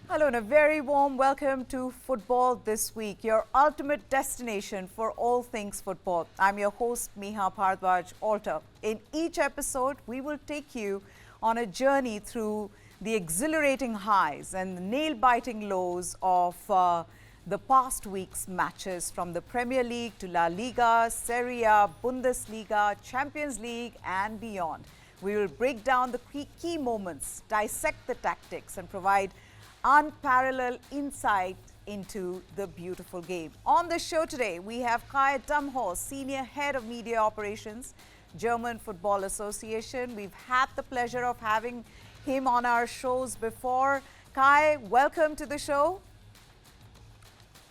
Hello and a very warm welcome to Football This Week, your ultimate destination for all things football. I'm your host, Miha Bhardwaj Alter. In each episode, we will take you on a journey through the exhilarating highs and the nail-biting lows of the past week's matches, from the Premier League to La Liga, Serie A, Bundesliga, Champions League and beyond. We will break down the key moments, dissect the tactics and provide unparalleled insight into the beautiful game. On the show today, we have Kai Damhorst, Senior Head of Media Operations, German Football Association. We've had the pleasure of having him on our shows before. Kai, welcome to the show.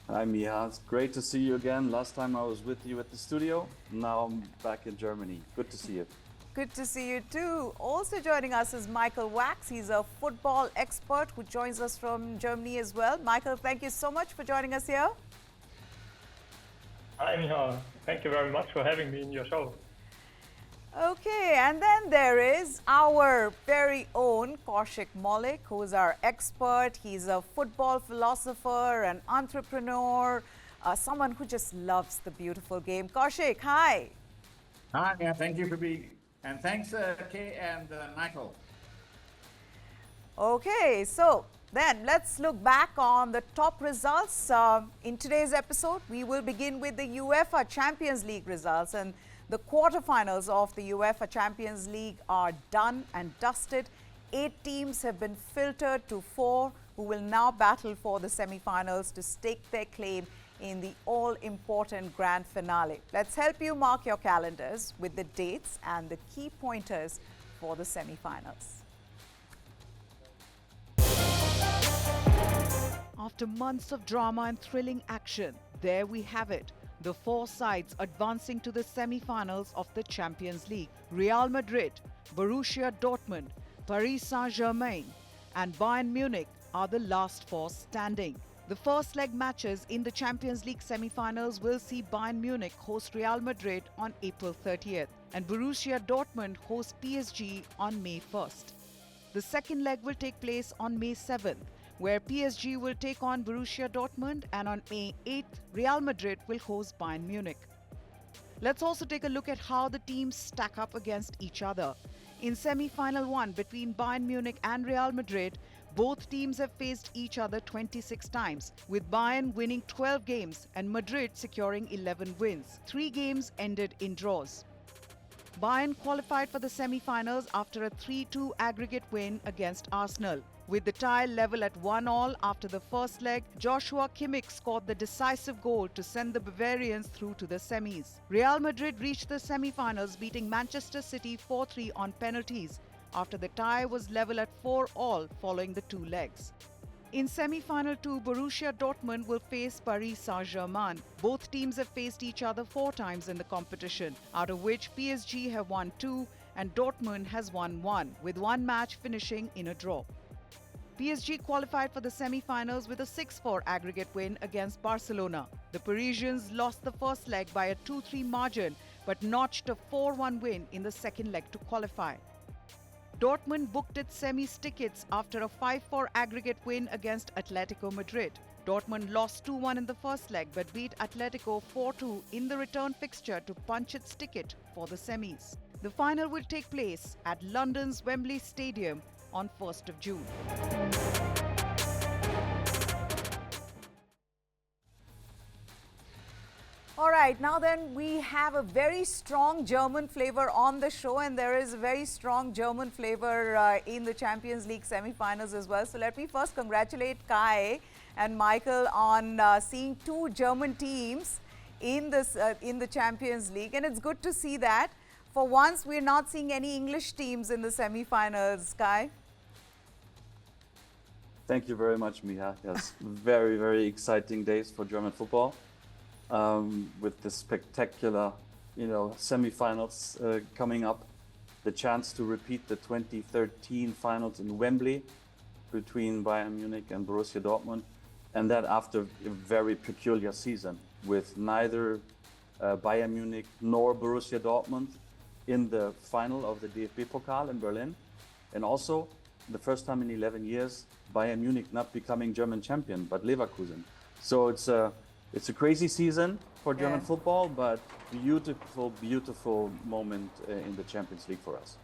Hi Miha, it's great to see you again. Last time I was with you at the studio, now I'm back in Germany. Good to see you. Good to see you too. Also joining us is Michael Wax. He's a football expert who joins us from Germany as well. Michael, thank you so much for joining us here. Hi Miha, thank you very much for having me in your show. Okay, and then there is our very own Kaushik Maulik, who is our expert. He's a football philosopher, an entrepreneur, someone who just loves the beautiful game. Kaushik, hi. Hi, yeah, thank you for being, and thanks Kay and Michael. Okay, so then let's look back on the top results. In today's episode, we will begin with the UEFA Champions League results, and the quarterfinals of the UEFA Champions League are done and dusted. 8 teams have been filtered to 4 who will now battle for the semi-finals to stake their claim in the all-important grand finale. Let's help you mark your calendars with the dates and the key pointers for the semi-finals. After months of drama and thrilling action, there we have it. The 4 sides advancing to the semi-finals of the Champions League. Real Madrid, Borussia Dortmund, Paris Saint-Germain and Bayern Munich are the last 4 standing. The first leg matches in the Champions League semi-finals will see Bayern Munich host Real Madrid on April 30th and Borussia Dortmund host PSG on May 1st. The second leg will take place on May 7th, where PSG will take on Borussia Dortmund, and on May 8th, Real Madrid will host Bayern Munich. Let's also take a look at how the teams stack up against each other. In semi-final 1 between Bayern Munich and Real Madrid, both teams have faced each other 26 times, with Bayern winning 12 games and Madrid securing 11 wins. 3 games ended in draws. Bayern qualified for the semi-finals after a 3-2 aggregate win against Arsenal. With the tie level at 1-1 after the first leg, Joshua Kimmich scored the decisive goal to send the Bavarians through to the semis. Real Madrid reached the semi-finals, beating Manchester City 4-3 on penalties after the tie was level at 4-4 following the 2 legs. In semi-final 2, Borussia Dortmund will face Paris Saint-Germain. Both teams have faced each other 4 times in the competition, out of which PSG have won 2 and Dortmund has won 1, with 1 match finishing in a draw. PSG qualified for the semi-finals with a 6-4 aggregate win against Barcelona. The Parisians lost the first leg by a 2-3 margin but notched a 4-1 win in the second leg to qualify. Dortmund booked its semis tickets after a 5-4 aggregate win against Atletico Madrid. Dortmund lost 2-1 in the first leg but beat Atletico 4-2 in the return fixture to punch its ticket for the semis. The final will take place at London's Wembley Stadium on 1st of June. All right, now then we have a very strong German flavor on the show, and there is a very strong German flavor in the Champions League semi-finals as well. So let me first congratulate Kai and Michael on seeing 2 German teams in the Champions League, and it's good to see that. For once, we're not seeing any English teams in the semi-finals, Kai. Thank you very much, Miha. Yes, very, very exciting days for German football. With the spectacular, semi-finals coming up, the chance to repeat the 2013 finals in Wembley between Bayern Munich and Borussia Dortmund, and that after a very peculiar season with neither Bayern Munich nor Borussia Dortmund in the final of the DFB Pokal in Berlin, and also the first time in 11 years, Bayern Munich not becoming German champion, but Leverkusen. So it's a crazy season for German football, but beautiful moment in the Champions League for us.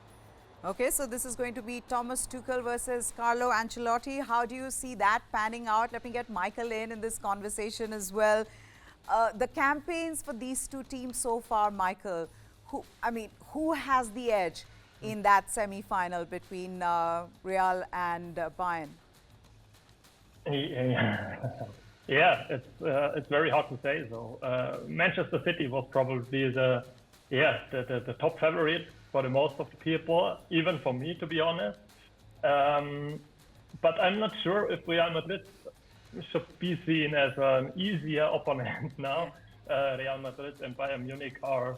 Okay, so this is going to be Thomas Tuchel versus Carlo Ancelotti. How do you see that panning out? Let me get Michael in this conversation as well. The campaigns for these two teams so far, Michael, who has the edge in that semi-final between Real and Bayern? Yeah, it's very hard to say. So Manchester City was probably the top favorite for the most of the people, even for me, to be honest. But I'm not sure if Real Madrid should be seen as an easier opponent now. Real Madrid and Bayern Munich are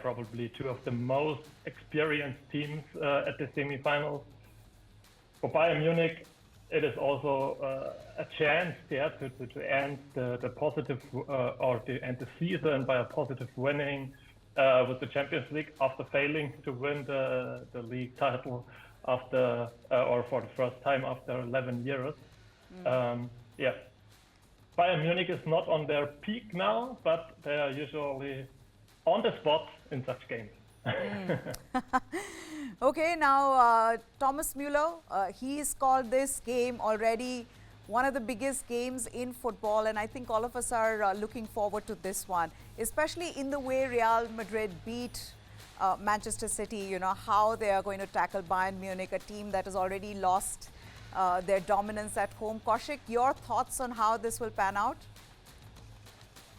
probably two of the most experienced teams at the semi-finals. For Bayern Munich, it is also a chance to end the positive end the season by a positive winning with the Champions League after failing to win the league title after for the first time after 11 years. Bayern Munich is not on their peak now, but they are usually on the spot in such games. Okay, now Thomas Müller, he's called this game already one of the biggest games in football, and I think all of us are looking forward to this one, especially in the way Real Madrid beat Manchester City, you know, how they are going to tackle Bayern Munich, a team that has already lost their dominance at home. Kaushik, your thoughts on how this will pan out?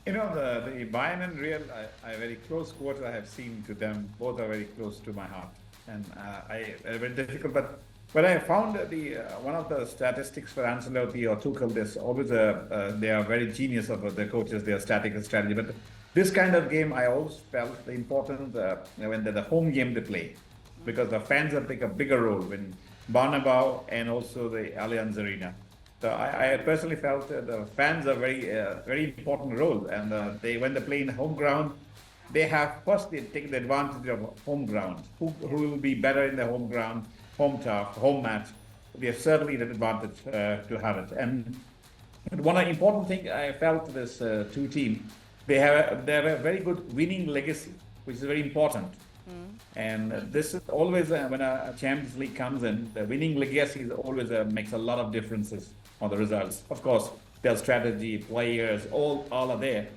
You know, the Bayern and Real, a very close quarter I have seen to them. Both are very close to my heart, and very difficult. But I found one of the statistics for Ancelotti or Tuchel. There's always they are very genius of the coaches. Their strategy. But this kind of game, I always felt the important when the home game they play, because the fans have taken a bigger role in Bernabeu and also the Allianz Arena. So I personally felt the fans are very important role, and when they play in home ground, they take the advantage of home ground. Who will be better in the home ground, home turf, home match? We have certainly the advantage to have it. And one important thing I felt this two teams, they have a very good winning legacy, which is very important. And this is always when a Champions League comes in, the winning legacy always makes a lot of differences on the results. Of course, their strategy, players, all are there.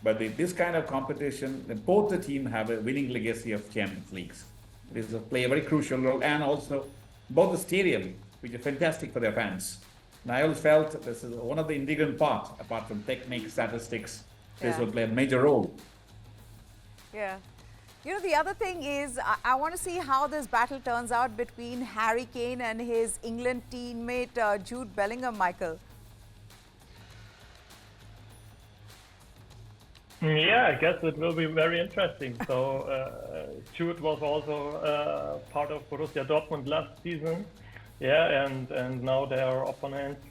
But this kind of competition, both the team have a winning legacy of Champions Leagues. This play a very crucial role, and also both the stadium, which is fantastic for their fans. And I always felt this is one of the integral part, apart from technique, statistics. This will play a major role. Yeah. You know, the other thing is, I want to see how this battle turns out between Harry Kane and his England teammate Jude Bellingham, Michael. Yeah, I guess it will be very interesting. So Jude was also part of Borussia Dortmund last season. Yeah, and now they are opponents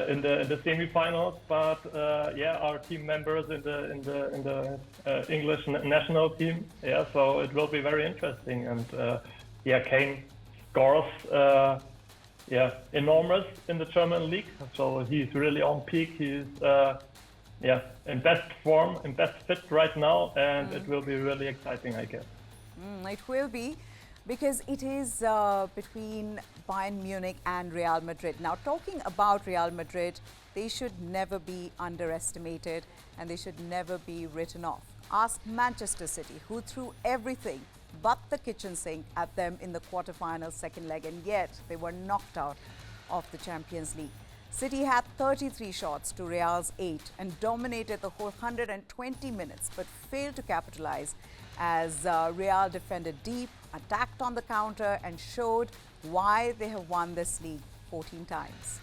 in the semi-finals, but are team members in the English national team. Yeah, so it will be very interesting. And Kane scores enormous in the German league. So he's really on peak. He's in best form, in best fit right now, and it will be really exciting, I guess. It will be, because it is between Bayern Munich and Real Madrid. Now, talking about Real Madrid, they should never be underestimated and they should never be written off. Ask Manchester City, who threw everything but the kitchen sink at them in the quarterfinals second leg, and yet they were knocked out of the Champions League. City had 33 shots to Real's 8 and dominated the whole 120 minutes, but failed to capitalize as Real defended deep, attacked on the counter, and showed why they have won this league 14 times.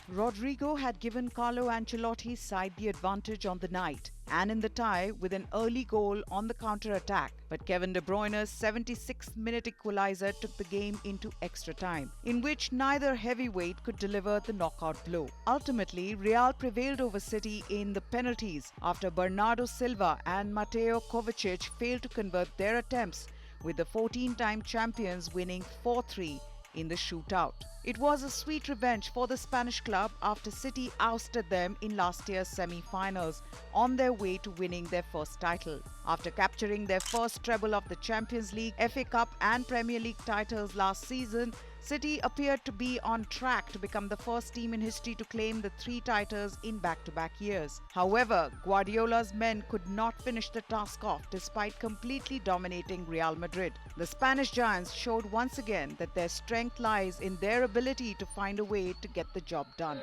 Rodrigo had given Carlo Ancelotti's side the advantage on the night and in the tie with an early goal on the counter-attack. But Kevin De Bruyne's 76th-minute equalizer took the game into extra time, in which neither heavyweight could deliver the knockout blow. Ultimately, Real prevailed over City in the penalties after Bernardo Silva and Mateo Kovacic failed to convert their attempts, with the 14-time champions winning 4-3 in the shootout. It was a sweet revenge for the Spanish club after City ousted them in last year's semi-finals on their way to winning their first title. After capturing their first treble of the Champions League, FA Cup and Premier League titles last season, City appeared to be on track to become the first team in history to claim the 3 titles in back-to-back years. However, Guardiola's men could not finish the task off despite completely dominating Real Madrid. The Spanish giants showed once again that their strength lies in their ability to find a way to get the job done.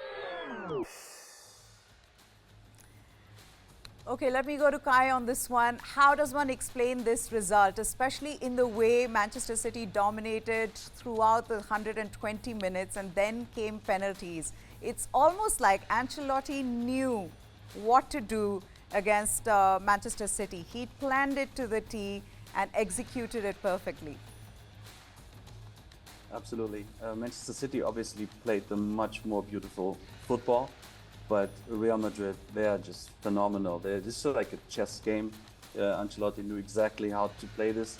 Okay, let me go to Kai on this one. How does one explain this result, especially in the way Manchester City dominated throughout the 120 minutes and then came penalties? It's almost like Ancelotti knew what to do against Manchester City. He planned it to the T and executed it perfectly. Absolutely. Manchester City obviously played the much more beautiful football, but Real Madrid, they are just phenomenal. They're just sort of like a chess game. Ancelotti knew exactly how to play this.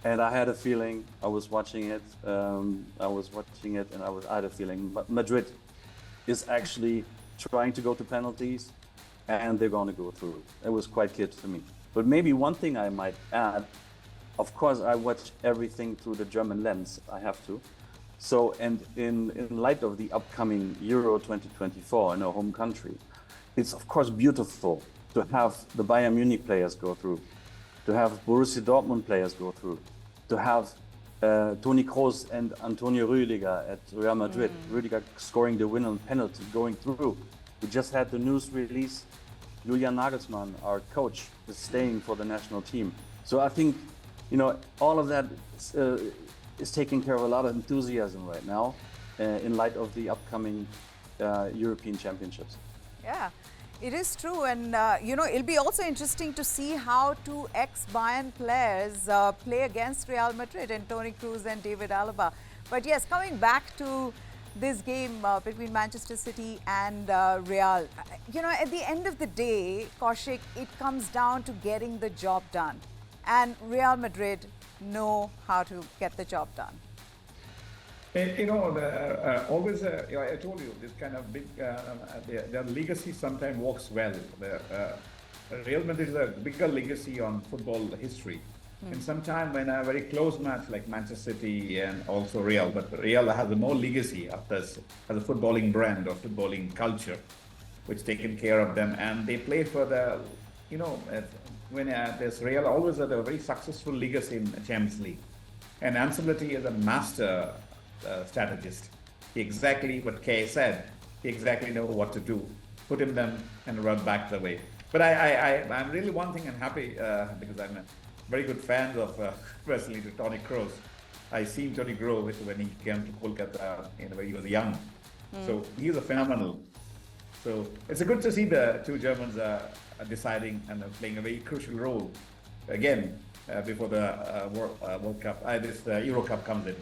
And I had a feeling, I was watching it, and I had a feeling Madrid is actually trying to go to penalties, and they're going to go through it. It was quite clear to me. But maybe one thing I might add, of course, I watch everything through the German lens. I have to. So, and in light of the upcoming Euro 2024 in our home country, it's of course beautiful to have the Bayern Munich players go through, to have Borussia Dortmund players go through, to have Toni Kroos and Antonio Rüdiger at Real Madrid, Rüdiger scoring the winner on penalty, going through. We just had the news release, Julian Nagelsmann, our coach, is staying for the national team. So I think, you know, all of that is taking care of a lot of enthusiasm right now in light of the upcoming European Championships. Yeah, it is true. And, you know, it'll be also interesting to see how 2 ex-Bayern players play against Real Madrid, and Toni Kroos and David Alaba. But yes, coming back to this game between Manchester City and Real, you know, at the end of the day, Kaushik, it comes down to getting the job done. And Real Madrid know how to get the job done. You know, always, you know, I told you, this kind of big, their legacy sometimes works well. Real Madrid is a bigger legacy on football history. And sometime when a very close match like Manchester City and also Real, but Real has a more legacy as a footballing brand or footballing culture, which taken care of them. And they play for the, you know, when there's Real always had a very successful legacy in the Champions League. And Ancelotti is a master strategist. He exactly what Kay said, he exactly know what to do. Put him them and run back the way. But I'm really one thing I'm happy because I'm a very good fan of personally to Toni Kroos. I seen Toni Kroos when he came to Kolkata when he was young. So he was a phenomenal. So it's good to see the 2 Germans deciding and playing a very crucial role again before the World Cup, this Euro Cup comes in.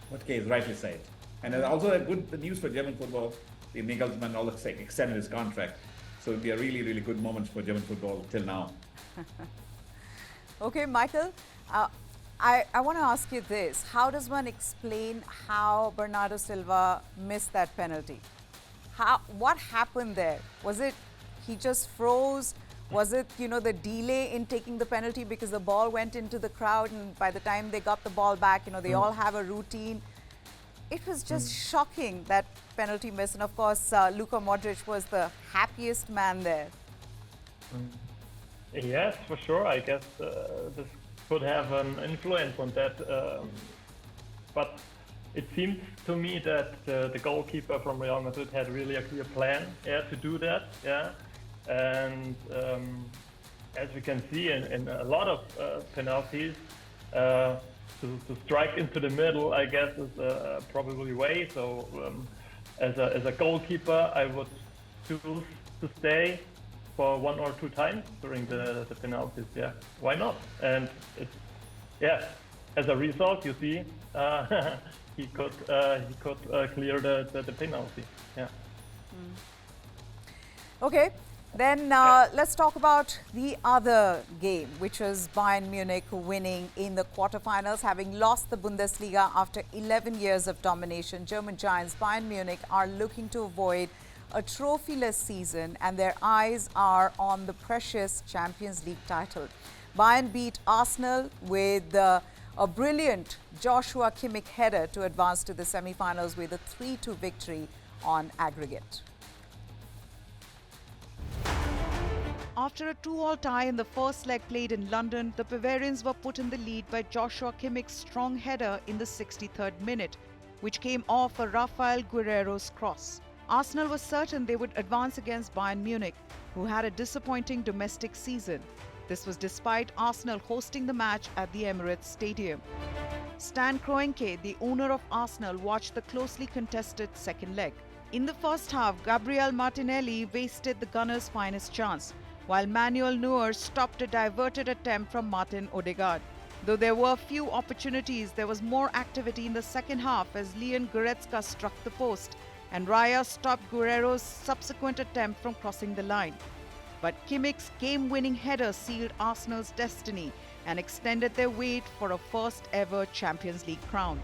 What Kay is rightly said. And also a good news for German football, the Nagelsmann also extended his contract. So it'll be a really, really good moment for German football till now. Okay, Michael, I want to ask you this. How does one explain how Bernardo Silva missed that penalty? What happened there? Was it he just froze? Was it, you know, the delay in taking the penalty because the ball went into the crowd and by the time they got the ball back, you know, they all have a routine. It was just shocking, that penalty miss. And of course, Luka Modric was the happiest man there. Yes, for sure. I guess this could have an influence on that. But it seems to me that the goalkeeper from Real Madrid had really a clear plan to do that. Yeah. And as we can see in a lot of penalties, to strike into the middle, I guess, is probably way. So as a goalkeeper, I would choose to stay for 1 or 2 times during the penalties. Yeah, why not? And it's, yeah, as a result, you see, he could clear the penalty. Yeah. Okay. Then let's talk about the other game, which was Bayern Munich winning in the quarterfinals, having lost the Bundesliga after 11 years of domination. German giants Bayern Munich are looking to avoid a trophyless season, and their eyes are on the precious Champions League title. Bayern beat Arsenal with a brilliant Joshua Kimmich header to advance to the semi-finals with a 3-2 victory on aggregate. After a 2-all tie in the first leg played in London, the Bavarians were put in the lead by Joshua Kimmich's strong header in the 63rd minute, which came off a Rafael Guerreiro's cross. Arsenal was certain they would advance against Bayern Munich, who had a disappointing domestic season. This was despite Arsenal hosting the match at the Emirates Stadium. Stan Kroenke, the owner of Arsenal, watched the closely contested second leg. In the first half, Gabriel Martinelli wasted the Gunners' finest chance, while Manuel Neuer stopped a diverted attempt from Martin Odegaard. Though there were few opportunities, there was more activity in the second half as Leon Goretzka struck the post and Raya stopped Guerreiro's subsequent attempt from crossing the line. But Kimmich's game-winning header sealed Arsenal's destiny and extended their wait for a first-ever Champions League crown.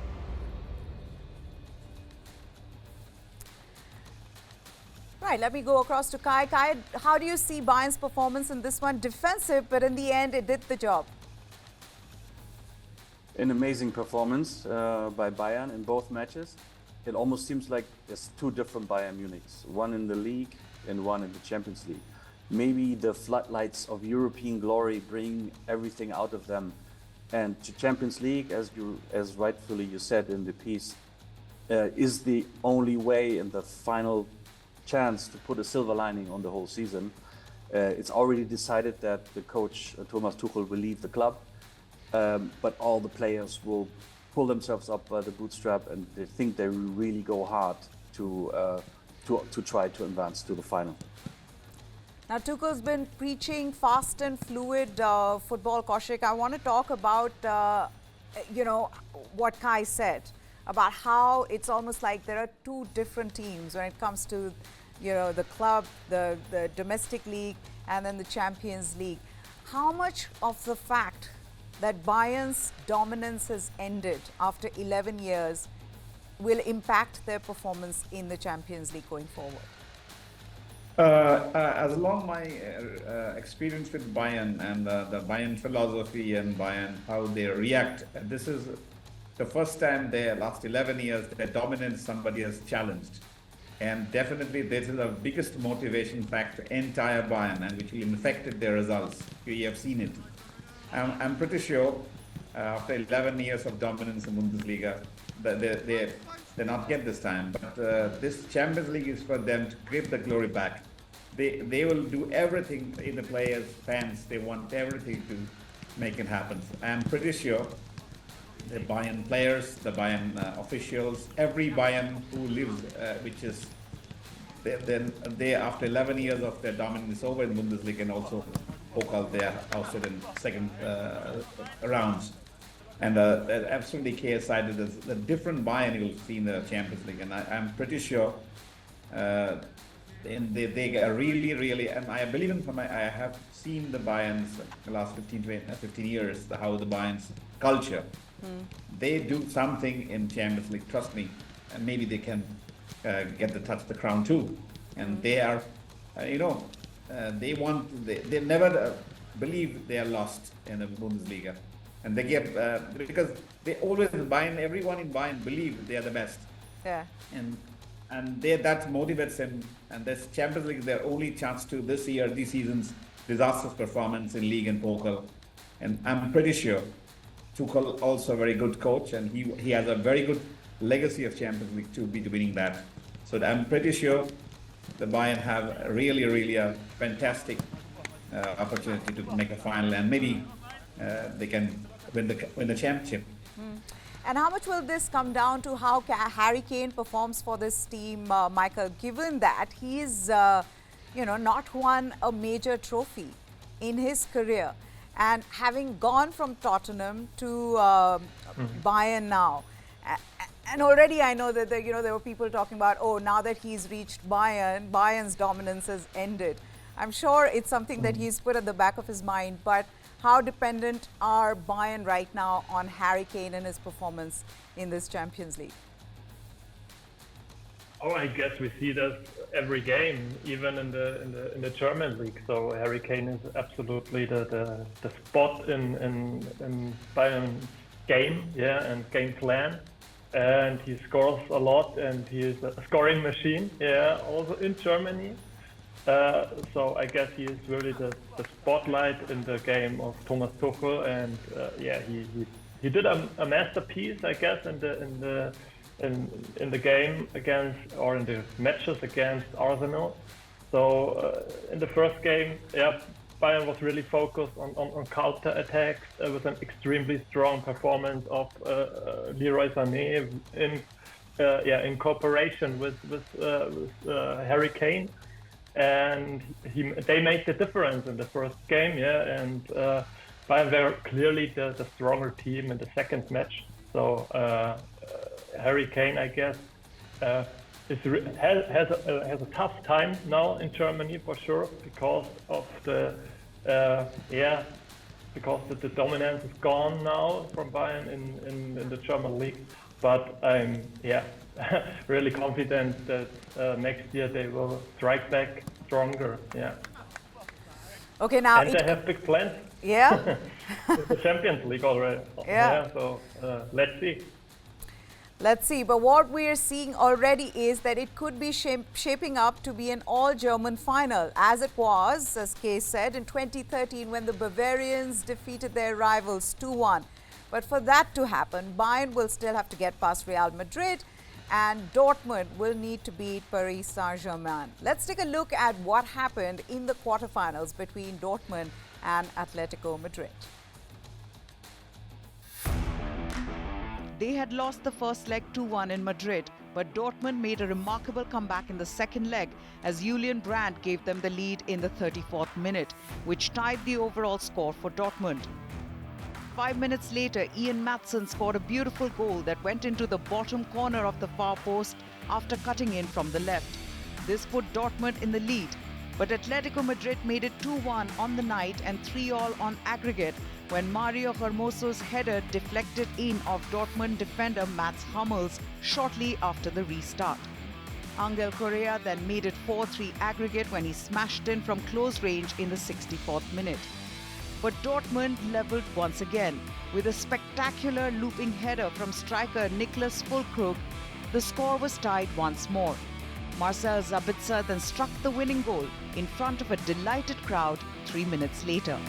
Right, let me go across to Kai. Kai, how do you see Bayern's performance in this one? Defensive, but in the end, it did the job. An amazing performance by Bayern in both matches. It almost seems like there's two different Bayern Munichs, one in the league and one in the Champions League. Maybe the floodlights of European glory bring everything out of them. And the Champions League, as rightfully you said in the piece, is the only way in the final chance to put a silver lining on the whole season. It's already decided that the coach Thomas Tuchel will leave the club, but all the players will pull themselves up by the bootstrap, and they think they will really go hard to try to advance to the final. Now, Tuchel's been preaching fast and fluid football, Kaushik. I want to talk about, what Kai said about how it's almost like there are two different teams when it comes to, the club, the domestic league, and then the Champions League. How much of the fact that Bayern's dominance has ended after 11 years will impact their performance in the Champions League going forward? As along my experience with Bayern and the Bayern philosophy and Bayern, how they react, this is the first time they last 11 years their dominance somebody has challenged. And definitely this is the biggest motivation factor entire Bayern, and which will infected their results. We have seen it. I'm pretty sure after 11 years of dominance in Bundesliga, they're not get this time. But this Champions League is for them to give the glory back. They will do everything in the players, fans. They want everything to make it happen. I'm pretty sure the Bayern players, the Bayern officials, every Bayern who lives, which is they after 11 years of their dominance over in Bundesliga and also Pokal, they are ousted in second rounds. And they're absolutely chaos-sided. There's a different Bayern you'll see in the Champions League, and I'm pretty sure they are really, and I believe I have seen the Bayern's the last 15 years, how the Bayern's culture. They do something in Champions League, trust me, and maybe they can get the crown too. And they are, they never believe they are lost in the Bundesliga. And they get, because they always, everyone in Bayern believe they are the best. Yeah. And that motivates them. And this Champions League is their only chance to this season's disastrous performance in League and Pokal. And I'm pretty sure Tuchel also a very good coach, and he has a very good legacy of Champions League to be winning that. So I'm pretty sure the Bayern have really a fantastic opportunity to make a final, and maybe they can win the championship. And how much will this come down to how Harry Kane performs for this team, Michael, given that he's not won a major trophy in his career, and having gone from Tottenham to Bayern now, and already I know that there were people talking about, now that he's reached Bayern, Bayern's dominance has ended. I'm sure it's something that he's put at the back of his mind. But how dependent are Bayern right now on Harry Kane and his performance in this Champions League? Oh, I guess we see this every game, even in the German league. So Harry Kane is absolutely the spot in Bayern's game, yeah, and game plan. And he scores a lot, and he is a scoring machine, yeah, also in Germany. So I guess he is really the spotlight in the game of Thomas Tuchel, and yeah, he did a masterpiece, I guess, in the game against, or in the matches against Arsenal. So in the first game, yeah, Bayern was really focused on counter attacks with an extremely strong performance of Leroy Sané in cooperation with Harry Kane, and they made the difference in the first game, yeah, and Bayern were clearly the stronger team in the second match. So Harry Kane, I guess, has a tough time now in Germany for sure, because of because the dominance is gone now from Bayern in the German league. But I'm really confident that next year they will strike back stronger. Yeah. Okay, now and they have big plans. Yeah. The Champions League already. Yeah. So let's see. Let's see. But what we are seeing already is that it could be shaping up to be an all-German final, as it was, as Kay said, in 2013 when the Bavarians defeated their rivals 2-1. But for that to happen, Bayern will still have to get past Real Madrid, and Dortmund will need to beat Paris Saint-Germain. Let's take a look at what happened in the quarterfinals between Dortmund and Atletico Madrid. They had lost the first leg 2-1 in Madrid, but Dortmund made a remarkable comeback in the second leg as Julian Brandt gave them the lead in the 34th minute, which tied the overall score for Dortmund. 5 minutes later, Ian Maatsen scored a beautiful goal that went into the bottom corner of the far post after cutting in from the left. This put Dortmund in the lead, but Atletico Madrid made it 2-1 on the night and 3-3 on aggregate when Mario Hermoso's header deflected in of Dortmund defender Mats Hummels shortly after the restart. Angel Correa then made it 4-3 aggregate when he smashed in from close range in the 64th minute. But Dortmund levelled once again. With a spectacular looping header from striker Niklas Füllkrug, the score was tied once more. Marcel Sabitzer then struck the winning goal in front of a delighted crowd 3 minutes later.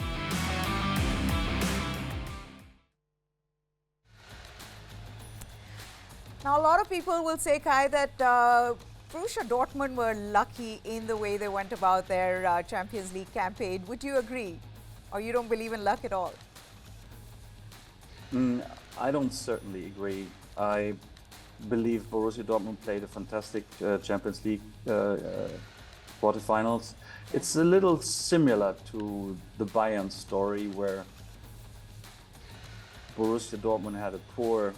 Now, a lot of people will say, Kai, that Borussia Dortmund were lucky in the way they went about their Champions League campaign. Would you agree? Or you don't believe in luck at all? I don't certainly agree. I believe Borussia Dortmund played a fantastic Champions League quarterfinals. It's a little similar to the Bayern story, where Borussia Dortmund had a poor,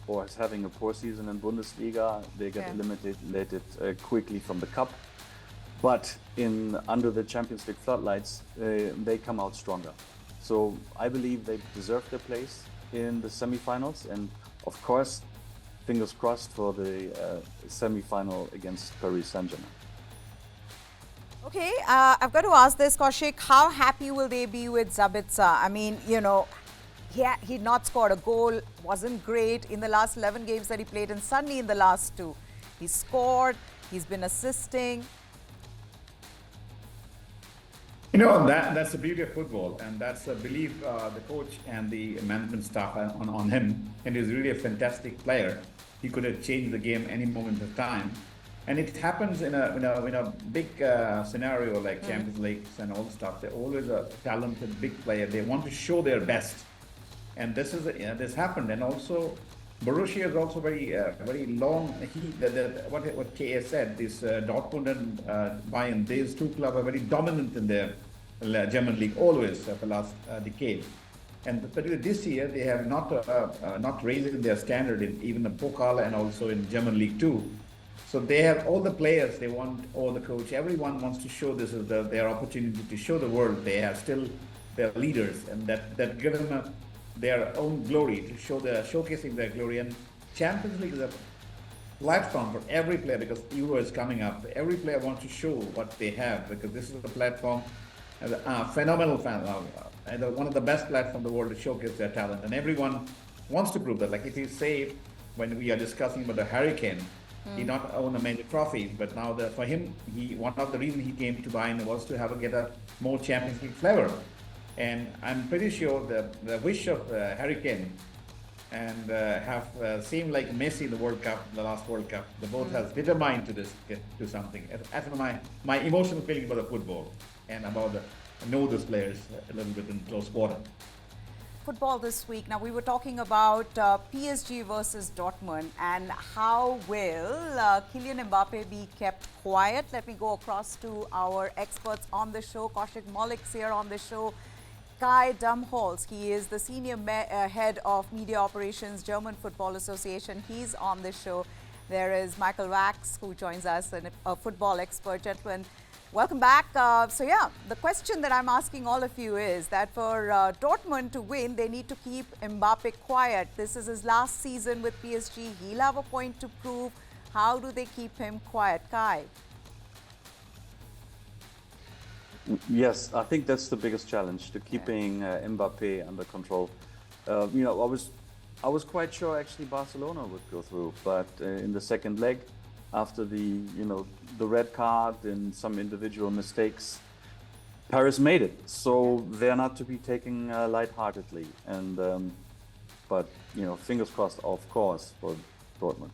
or is having a poor season in Bundesliga. They get eliminated quickly from the cup. But under the Champions League floodlights, they come out stronger. So I believe they deserve their place in the semi-finals, and of course, fingers crossed for the semi-final against Paris Saint-Germain. Okay, I've got to ask this, Kaushik. How happy will they be with Sabitzer? I mean, you know, he'd not scored a goal, wasn't great in the last 11 games that he played, and suddenly in the last 2, he scored, he's been assisting. You know, that's the beauty of football, and that's the belief the coach and the management staff on him. And he's really a fantastic player. He could have changed the game any moment of time. And it happens in a big scenario like Champions Leagues and all the stuff. They're always a talented big player. They want to show their best, and this happened. And also, Borussia is also very long. What K.A. said, this Dortmund and Bayern, these two clubs are very dominant in their German league always for the last decade. And particularly this year, they have not raised their standard in even the Pokal and also in German League too. So they have all the players, they want all the coach, everyone wants to show this is their opportunity to show the world they are still their leaders, and that give them their own glory, to showcasing their glory. And Champions League is a platform for every player, because Euro is coming up. Every player wants to show what they have, because this is a platform, phenomenal fan, and one of the best platforms in the world to showcase their talent. And everyone wants to prove that. Like if you say, when we are discussing about the Harry Kane, he not own a major trophy, but now for him, one of the reasons he came to Bayern was to get a more Champions League flavor. And I'm pretty sure the wish of Harry Kane and have seemed like Messi in the World Cup, the last World Cup. The both has determined to do something. As for my emotional feeling about the football and about know those players a little bit in close quarter. Football this week. Now, we were talking about PSG versus Dortmund, and how will Kylian Mbappe be kept quiet? Let me go across to our experts on the show. Kaushik Maulik's here on the show. Kai Damholz, he is the senior head of media operations, German Football Association. He's on the show. There is Michael Wax, who joins us, a football expert. Gentlemen, welcome back. So yeah, the question that I'm asking all of you is that for Dortmund to win, they need to keep Mbappe quiet. This is his last season with PSG. He'll have a point to prove. How do they keep him quiet? Kai? Yes, I think that's the biggest challenge, to keeping Mbappe under control. You know, I was quite sure actually Barcelona would go through, but in the second leg, after the red card and some individual mistakes, Paris made it. So they're not to be taken lightheartedly. And but fingers crossed, of course, for Dortmund.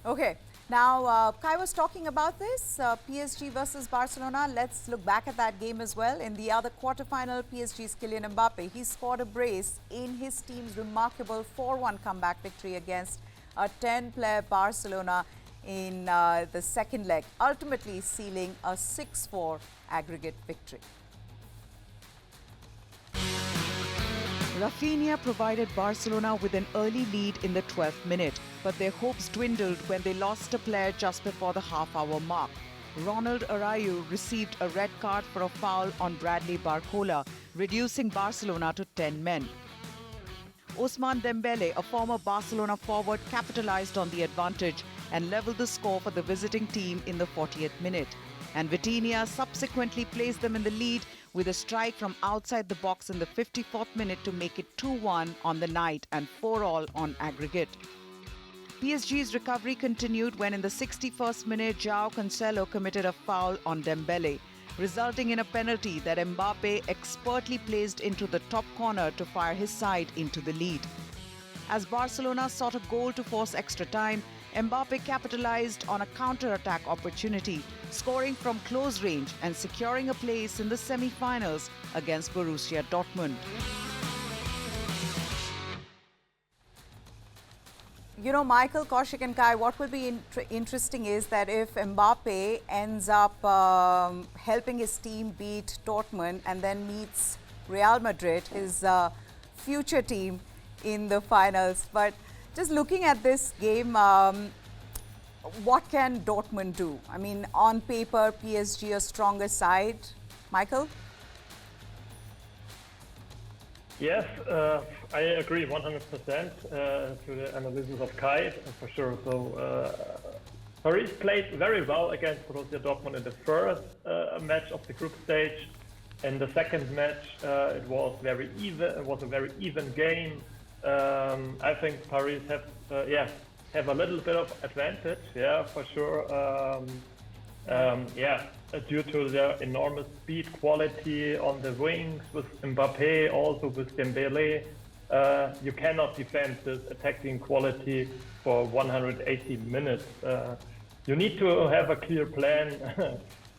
Okay. Now, Kai was talking about this, PSG versus Barcelona. Let's look back at that game as well. In the other quarterfinal, PSG's Kylian Mbappe, he scored a brace in his team's remarkable 4-1 comeback victory against a 10-player Barcelona in the second leg, ultimately sealing a 6-4 aggregate victory. Rafinha provided Barcelona with an early lead in the 12th minute, but their hopes dwindled when they lost a player just before the half-hour mark. Ronald Araujo received a red card for a foul on Bradley Barcola, reducing Barcelona to 10 men. Ousmane Dembele, a former Barcelona forward, capitalized on the advantage and leveled the score for the visiting team in the 40th minute. And Vitinha subsequently placed them in the lead with a strike from outside the box in the 54th minute to make it 2-1 on the night and 4-all on aggregate. PSG's recovery continued when in the 61st minute, João Cancelo committed a foul on Dembele, resulting in a penalty that Mbappe expertly placed into the top corner to fire his side into the lead. As Barcelona sought a goal to force extra time, Mbappe capitalized on a counter-attack opportunity, scoring from close range and securing a place in the semi-finals against Borussia Dortmund. You know, Michael, Kaushik and Kai, what will be interesting is that if Mbappe ends up helping his team beat Dortmund and then meets Real Madrid, his future team, in the finals. But just looking at this game, what can Dortmund do? I mean, on paper, PSG a stronger side. Michael? Yes, I agree 100% to the analysis of Kai, for sure. So Paris played very well against Borussia Dortmund in the first match of the group stage. In the second match, it was very even. It was a very even game. I think Paris have a little bit of advantage, for sure. Due to their enormous speed quality on the wings with Mbappe, also with Dembele, you cannot defend this attacking quality for 180 minutes. You need to have a clear plan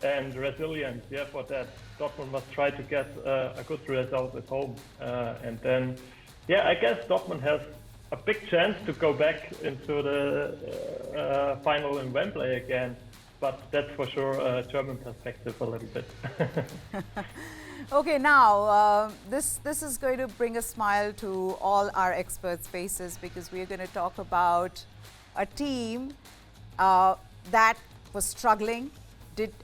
and resilience, for that. Dortmund must try to get a good result at home, and then, I guess Dortmund has a big chance to go back into the final in Wembley again. But that's for sure a German perspective a little bit. Okay, now this is going to bring a smile to all our experts' faces, because we're going to talk about a team that was struggling,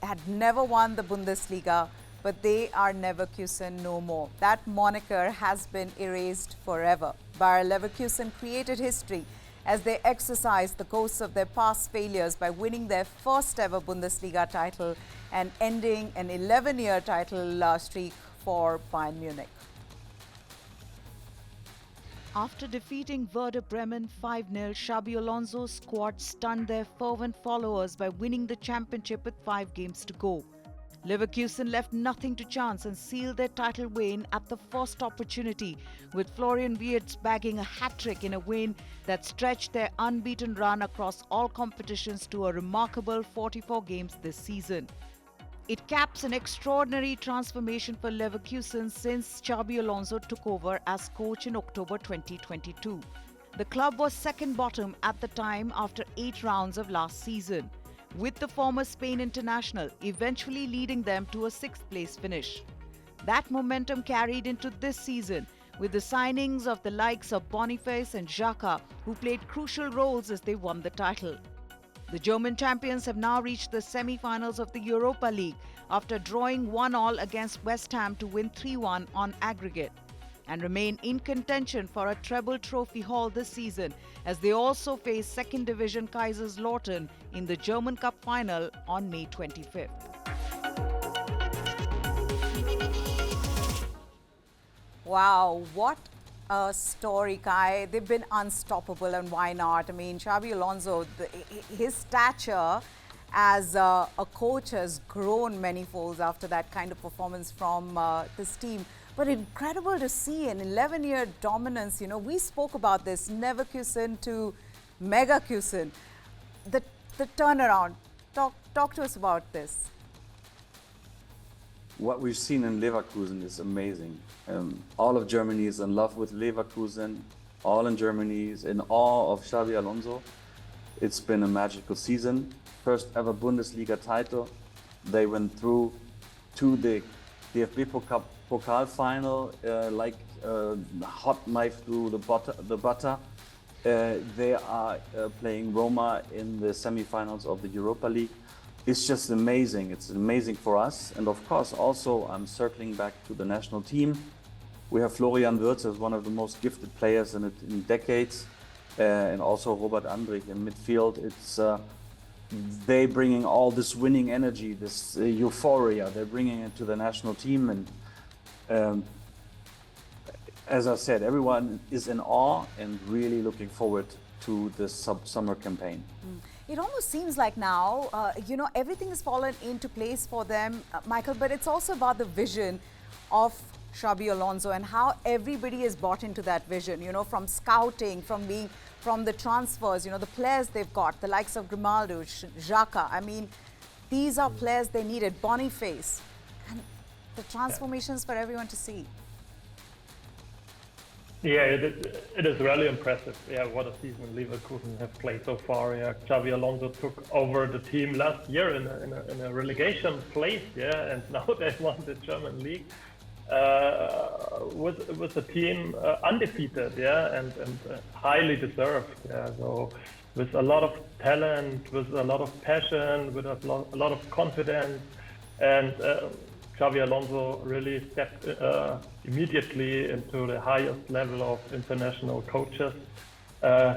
had never won the Bundesliga, but they are Leverkusen no more. That moniker has been erased forever. Bayer Leverkusen created history as they exercised the ghosts of their past failures by winning their first ever Bundesliga title and ending an 11-year title streak for Bayern Munich. After defeating Werder Bremen 5-0, Xabi Alonso's squad stunned their fervent followers by winning the championship with 5 games to go. Leverkusen left nothing to chance and sealed their title win at the first opportunity, with Florian Wirtz bagging a hat-trick in a win that stretched their unbeaten run across all competitions to a remarkable 44 games this season. It caps an extraordinary transformation for Leverkusen since Xabi Alonso took over as coach in October 2022. The club was second bottom at the time after 8 rounds of last season, with the former Spain international eventually leading them to a 6th place finish. That momentum carried into this season with the signings of the likes of Boniface and Xhaka, who played crucial roles as they won the title. The German champions have now reached the semi-finals of the Europa League after drawing 1-1 against West Ham to win 3-1 on aggregate, and remain in contention for a treble trophy haul this season as they also face second division Kaiserslautern in the German Cup final on May 25th. Wow, what a story, Kai. They've been unstoppable, and why not? I mean, Xabi Alonso, his stature as a coach has grown many folds after that kind of performance from this team. But incredible to see an 11-year dominance. You know, we spoke about this, Leverkusen to Megakusen. The turnaround. Talk to us about this. What we've seen in Leverkusen is amazing. All of Germany is in love with Leverkusen. All in Germany is in awe of Xabi Alonso. It's been a magical season. First ever Bundesliga title. They went through to the DFB Pokal final like a hot knife through the butter. They are playing Roma in the semi-finals of the Europa League. It's just amazing. It's amazing for us. And of course, also, I'm circling back to the national team. We have Florian Wirtz as one of the most gifted players in decades. And also Robert Andrich in midfield. It's they bringing all this winning energy, this euphoria, they're bringing it to the national team. And as I said, everyone is in awe and really looking forward to this summer campaign. It almost seems like now, you know, everything has fallen into place for them, Michael, but it's also about the vision of Xabi Alonso and how everybody is bought into that vision, you know, from scouting, from the transfers, you know, the players they've got, the likes of Grimaldo, Xhaka. I mean, these are players they needed, Boniface, and the transformations for everyone to see. Yeah, it is really impressive. Yeah, what a season Leverkusen have played so far. Yeah, Xabi Alonso took over the team last year in a relegation place. Yeah, and now they won the German league with the team undefeated. Yeah, and highly deserved. Yeah, so with a lot of talent, with a lot of passion, with a lot of confidence, and Xabi Alonso really stepped immediately into the highest level of international coaches.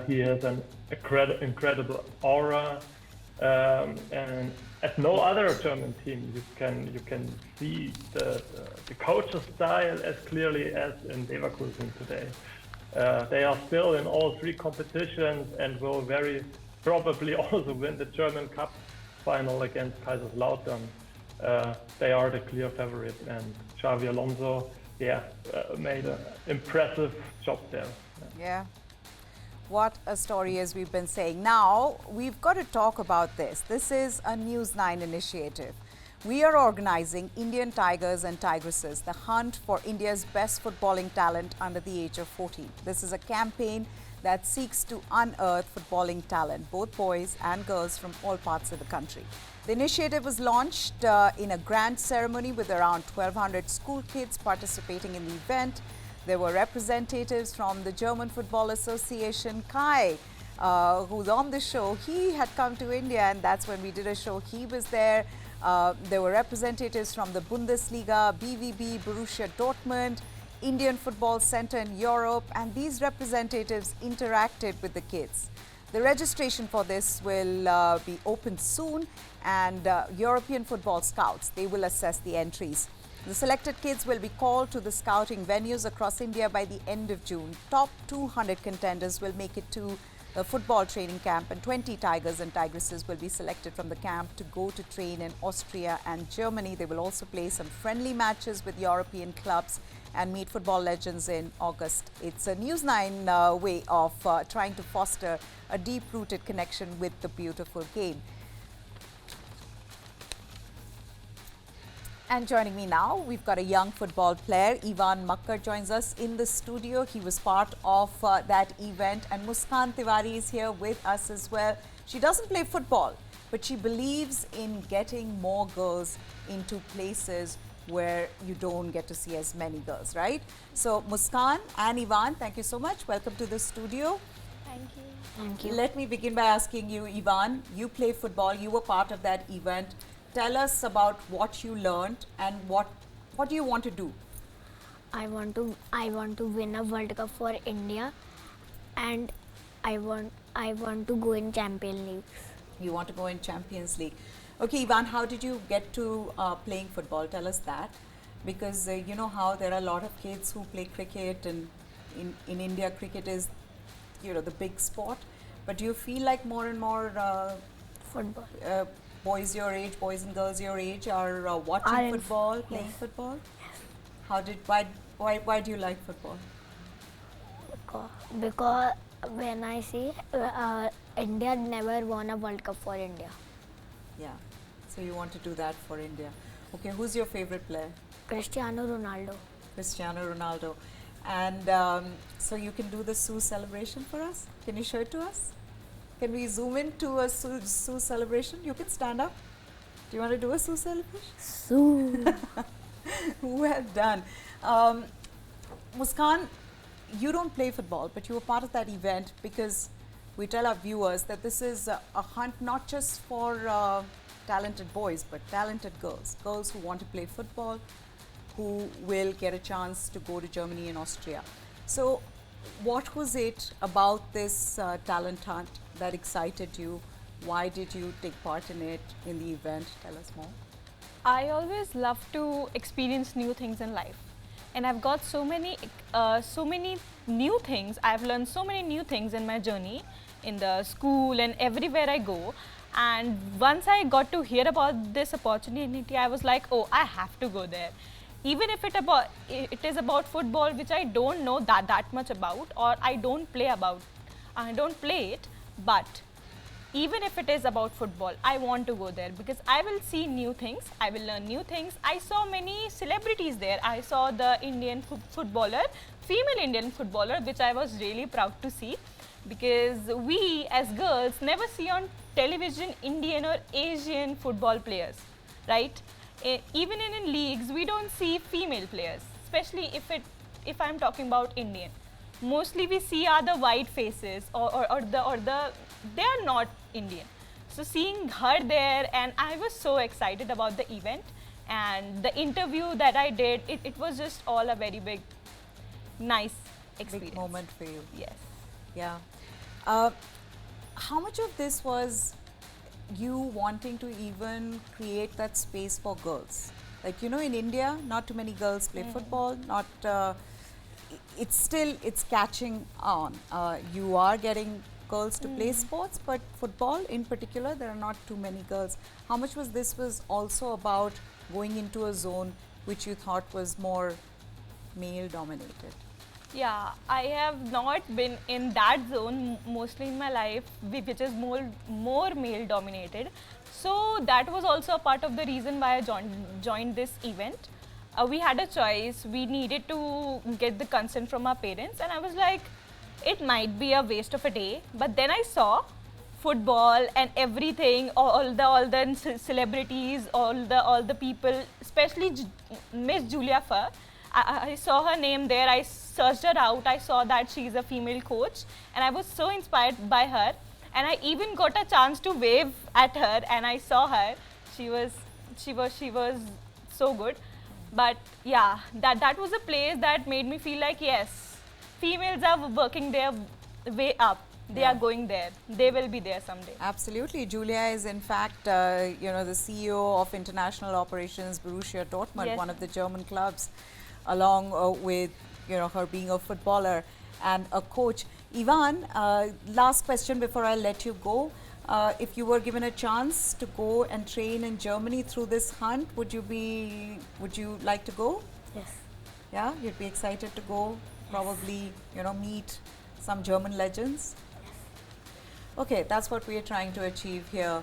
He has an incredible aura, and at no other German team you can see the coach's style as clearly as in Leverkusen today. They are still in all 3 competitions and will very probably also win the German Cup final against Kaiserslautern. They are the clear favorite, and Xabi Alonso, made an impressive job there. Yeah. What a story, as we've been saying. Now, we've got to talk about this. This is a News 9 initiative. We are organizing Indian Tigers and Tigresses, the hunt for India's best footballing talent under the age of 14. This is a campaign that seeks to unearth footballing talent, both boys and girls from all parts of the country. The initiative was launched in a grand ceremony with around 1,200 school kids participating in the event. There were representatives from the German Football Association, Kai. who's on the show, he had come to India, and that's when we did a show. He was there. There were representatives from the Bundesliga, BVB, Borussia Dortmund, Indian Football Center in Europe, and these representatives interacted with the kids. The registration for this will be open soon, and European football scouts, they will assess the entries. The selected kids will be called to the scouting venues across India by the end of June. Top 200 contenders will make it to a football training camp, and 20 tigers and tigresses will be selected from the camp to go to train in Austria and Germany. They will also play some friendly matches with European clubs and meet football legends in August. It's a News9 way of trying to foster a deep-rooted connection with the beautiful game. And joining me now, we've got a young football player. Ivan Makkar joins us in the studio. He was part of that event. And Muskan Tiwari is here with us as well. She doesn't play football, but she believes in getting more girls into places where you don't get to see as many girls, right? So Muskan and Ivan, thank you so much. Welcome to the studio. Thank you. Thank you. Let me begin by asking you, Ivan, you play football. You were part of that event. Tell us about what you learned and what do you want to do? I want to win a World Cup for India, and I want to go in Champions League. You want to go in Champions League. Okay, Ivan, how did you get to playing football? Tell us that, because you know how there are a lot of kids who play cricket, and in India cricket is, you know, the big sport. But do you feel like more and more Football. Boys your age, boys and girls your age are watching football, playing yes. football? Why do you like football? Because when I see India never won a World Cup for India. Yeah, so you want to do that for India. Okay, who's your favorite player? Cristiano Ronaldo. Cristiano Ronaldo. And so you can do the Sue celebration for us? Can you show it to us? Can we zoom into a Sue celebration? You can stand up. Do you want to do a Sue celebration? Sue. Well done. Muskan, you don't play football, but you were part of that event because we tell our viewers that this is a hunt not just for talented boys, but talented girls. Girls who want to play football, who will get a chance to go to Germany and Austria. So what was it about this talent hunt that excited you? Why did you take part in it, in the event? Tell us more. I always love to experience new things in life, and I've got so many new things. I've learned so many new things in my journey, in the school and everywhere I go. And once I got to hear about this opportunity, I was like, oh, I have to go there. Even if it is about football, which I don't know that much about, or I don't play it, but even if it is about football, I want to go there because I will see new things, I will learn new things. I saw many celebrities there. I saw the Indian footballer, female Indian footballer, which I was really proud to see, because we as girls never see on television Indian or Asian football players, right? Even in leagues, we don't see female players, especially if I'm talking about Indian. Mostly we see are the white faces or they are not Indian. So seeing her there, and I was so excited about the event, and the interview that I did, it was just all a very big, nice experience. Big moment for you. Yes. Yeah. How much of this was you wanting to even create that space for girls? Like, you know, in India, not too many girls play football, it's catching on. You are getting girls to play sports, but football in particular, there are not too many girls. How much was this was also about going into a zone which you thought was more male dominated? Yeah, I have not been in that zone mostly in my life, which is more male dominated. So that was also a part of the reason why I joined this event. We had a choice. We needed to get the consent from our parents, and I was like, it might be a waste of a day. But then I saw football and everything, all the celebrities, all the people, especially Miss Julia Farr. I saw her name there. I searched her out. I saw that she's a female coach, and I was so inspired by her. And I even got a chance to wave at her, and I saw her. She was so good. But yeah, that was a place that made me feel like, yes, females are working their way up. They are going there. They will be there someday. Absolutely. Julia is in fact, the CEO of International Operations Borussia Dortmund, Yes. one of the German clubs, along with, her being a footballer and a coach. Ivan, last question before I let you go. If you were given a chance to go and train in Germany through this hunt, would you like to go? Yes. Yeah, you'd be excited to go, probably, meet some German legends. Okay, that's what we are trying to achieve here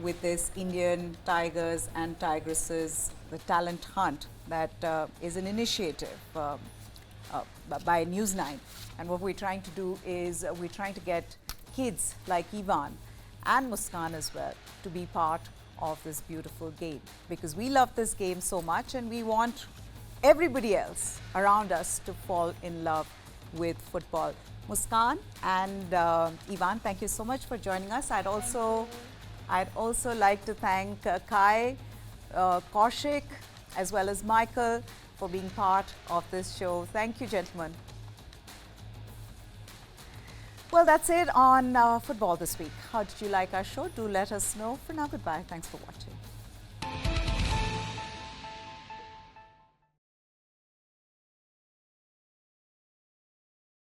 with this Indian Tigers and Tigresses, the talent hunt that is an initiative by News9. And what we're trying to do is we're trying to get kids like Ivan and Muskan as well to be part of this beautiful game, because we love this game so much and we want everybody else around us to fall in love with football. Muskan and Ivan, thank you so much for joining us. I'd also like to thank Kai, Kaushik, as well as Michael for being part of this show. Thank you, gentlemen. Well, that's it on football this week. How did you like our show? Do let us know. For now, goodbye. Thanks for watching.